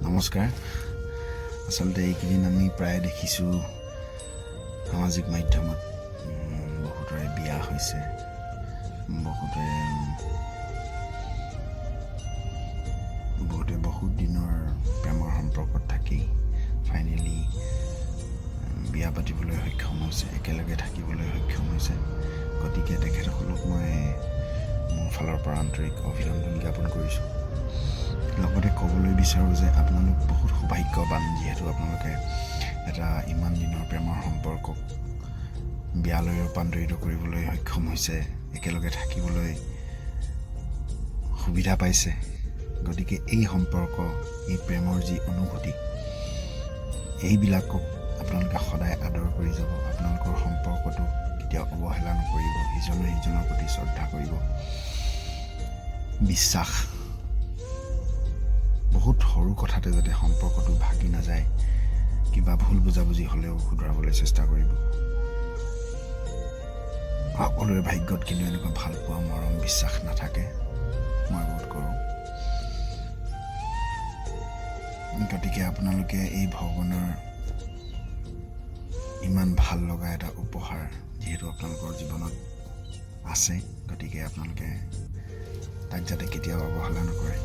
নমস্কাৰ। আচলতে এইকেইদিন আমি প্ৰায় দেখিছোঁ সামাজিক মাধ্যমত বহুতৰে বিয়া হৈছে, বহুতে বহুত দিনৰ প্ৰেমৰ সম্পৰ্কত থাকি ফাইনেলি বিয়া পাতিবলৈ সক্ষম হৈছে, একেলগে থাকিবলৈ সক্ষম হৈছে। গতিকে তেখেতসকলক মই মোৰ ফালৰ পৰা আন্তৰিক অভিনন্দন জ্ঞাপন কৰিছোঁ। লগতে ক'বলৈ বিচাৰোঁ যে আপোনালোক বহুত সৌভাগ্যৱান, যিহেতু আপোনালোকে এটা ইমান দিনৰ প্ৰেমৰ সম্পৰ্কক বিয়ালৈ ৰূপান্তৰিত কৰিবলৈ সক্ষম হৈছে, একেলগে থাকিবলৈ সুবিধা পাইছে। গতিকে এই সম্পৰ্ক, এই প্ৰেমৰ যি অনুভূতি, এইবিলাকক আপোনালোকে সদায় আদৰ কৰি যাব। আপোনালোকৰ সম্পৰ্কটো কেতিয়াও অৱহেলা নকৰিব, ইজনে সিজনৰ প্ৰতি শ্ৰদ্ধা কৰিব। বিশ্বাস, বহুত সৰু কথাতে যাতে সম্পৰ্কটো ভাগি নাযায়, কিবা ভুল বুজাবুজি হ'লেও শুধৰাবলৈ চেষ্টা কৰিব। সকলোৰে ভাগ্যত কিন্তু এনেকুৱা ভাল পোৱা, মৰম, বিশ্বাস নাথাকে, মই বোধ কৰোঁ। গতিকে আপোনালোকে এই ভগৱানৰ ইমান ভাল লগা এটা উপহাৰ যিহেতু আপোনালোকৰ জীৱনত আছে, গতিকে আপোনালোকে তাক যাতে কেতিয়াও অৱহেলা নকৰে।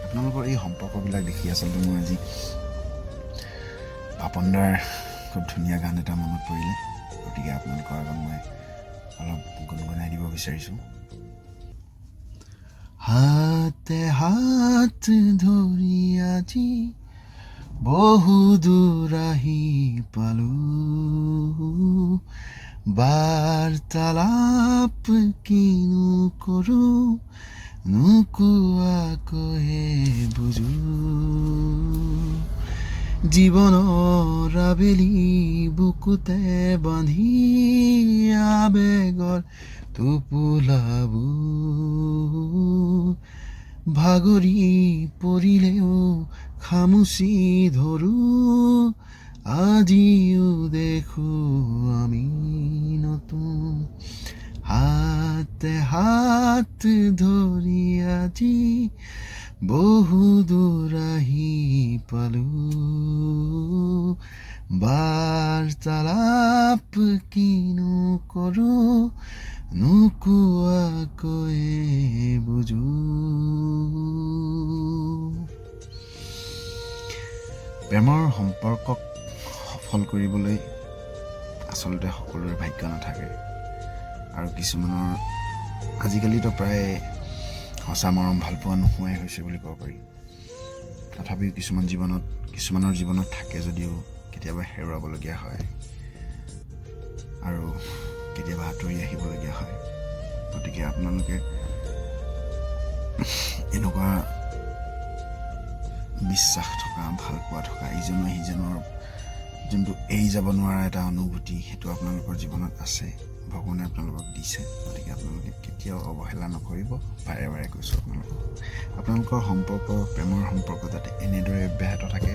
আপোনালোকৰ এই সম্পৰ্কবিলাক দেখি আচলতে মই আজি পাপনদাৰ খুব ধুনীয়া গান এটা মনত পৰিলে। গতিকে আপোনালোকৰ আগত মই অলপ গুণগুণাই দিব বিচাৰিছোঁ। হাতে হাত ধৰি আজি বহু দূৰ আহি পালোঁ, বাৰ্তালাপ কিনো কৰোঁ নোকোৱাকৈয়ে বুজো, জীৱনৰ আবেলি বুকুতে বান্ধি আবেগৰ টোপোলাবোৰ ভাগৰি পৰিলেও খামুচি ধৰোঁ, আজিও দেখোঁ আমি নতুন। হাতে হাত ধৰি আজি বহু দূৰ আহি পালোঁ, বাৰ্তালাপ কিনো কৰোঁ নোকোৱাকৈয়ে বুজো। প্ৰেমৰ সম্পৰ্কক সফল কৰিবলৈ আচলতে সকলোৰে ভাগ্য নাথাকে, আৰু কিছুমানৰ আজিকালিতো প্ৰায় সঁচা মৰম ভাল পোৱা নোহোৱাই হৈছে বুলি ক'ব পাৰি। তথাপিও কিছুমানৰ জীৱনত থাকে যদিও কেতিয়াবা হেৰুৱাবলগীয়া হয় আৰু কেতিয়াবা আঁতৰি আহিবলগীয়া হয়। গতিকে আপোনালোকে এনেকুৱা বিশ্বাস থকা, ভাল পোৱা থকা, ইজনে সিজনৰ যোনটো এৰি যাব নোৱাৰা এটা অনুভূতি, সেইটো আপোনালোকৰ জীৱনত আছে, ভগৱানে আপোনালোকক দিছে। গতিকে আপোনালোকে কেতিয়াও অৱহেলা নকৰিব। বাৰে বাৰে কৈছোঁ আপোনালোকৰ সম্পৰ্ক, প্ৰেমৰ সম্পৰ্ক যাতে এনেদৰে অব্যাহত থাকে,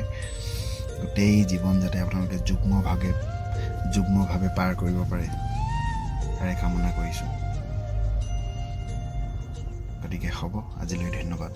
গোটেই জীৱন যাতে আপোনালোকে যুগ্মভাৱে পাৰ কৰিব পাৰে, তাৰে কামনা কৰিছোঁ। গতিকে হ'ব, আজিলৈ ধন্যবাদ।